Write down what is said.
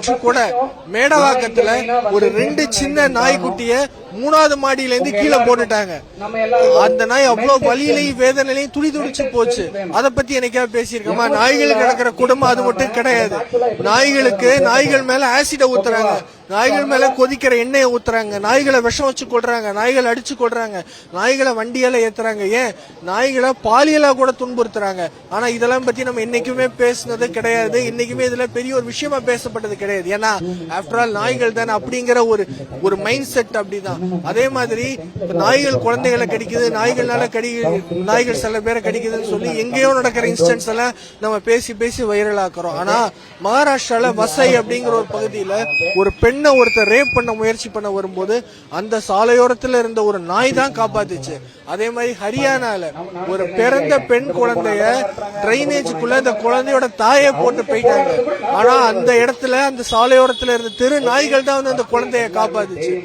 நேற்று கூட மேடவாக்கத்துல ஒரு 2 சின்ன நாய்க்குட்டிய 3வது மாடியில இருந்து கீழே போட்டுட்டாங்க. அந்த நாய் அவ்வளவு வலியிலையும் வேதனையிலையும் துடிச்சு போச்சு. அதை பத்தி என்னைக்காவது பேசியிருக்கோமா? நாய்களுக்கு நடக்கிற குடும்பம் அது மட்டும் கிடையாது. நாய்கள் மேல ஆசிட ஊத்துறாங்க, நாய்கள் மேல கொதிக்கிற எண்ணெயை ஊத்துறாங்க, நாய்களை விஷம் வச்சு கொள்றாங்க, நாய்களை அடிச்சு கொள்றாங்க, நாய்களை வண்டியால ஏத்துறாங்க, ஏன் நாய்களை பாலியலா கூட துன்புறுத்துறாங்க. ஆனா இதெல்லாம் பத்தி நம்ம என்னைக்குமே பேசினது கிடையாது. இன்னைக்குமே இதுல பெரிய ஒரு விஷயமா பேசப்பட்டது கிடையாது. ஏன்னா ஆஃப்டர் ஆல் நாய்கள் தானே அப்படிங்கிற ஒரு மைண்ட் செட் அப்படிதான். அதே மாதிரி நாய்கள் குழந்தைகளை கடிக்குது, நாய்கள் சில பேரை கடிக்குதுன்னு சொல்லி எங்கேயோ நடக்கிற இன்சிடென்ட்ஸ் எல்லாம் நம்ம பேசி வைரல் ஆக்குறோம். ஆனா மகாராஷ்டிரால வசை அப்படிங்கிற ஒரு பகுதியில ஒரு பெண்ணை ஒருத்தர் ரேப் பண்ண முயற்சி பண்ண வரும்போது அந்த சாலையோரத்துல இருந்த ஒரு நாய் தான் காப்பாத்துச்சு. அதே மாதிரி ஹரியானால ஒரு பிறந்த பெண் குழந்தைய டிரைனேஜுக்குள்ள இந்த குழந்தையோட தாயை போட்டு போயிட்டாங்க. ஆனா அந்த இடத்துல அந்த சாலையோரத்துல இருந்த தெரு நாய்கள் தான் வந்து அந்த குழந்தைய காப்பாத்துச்சு.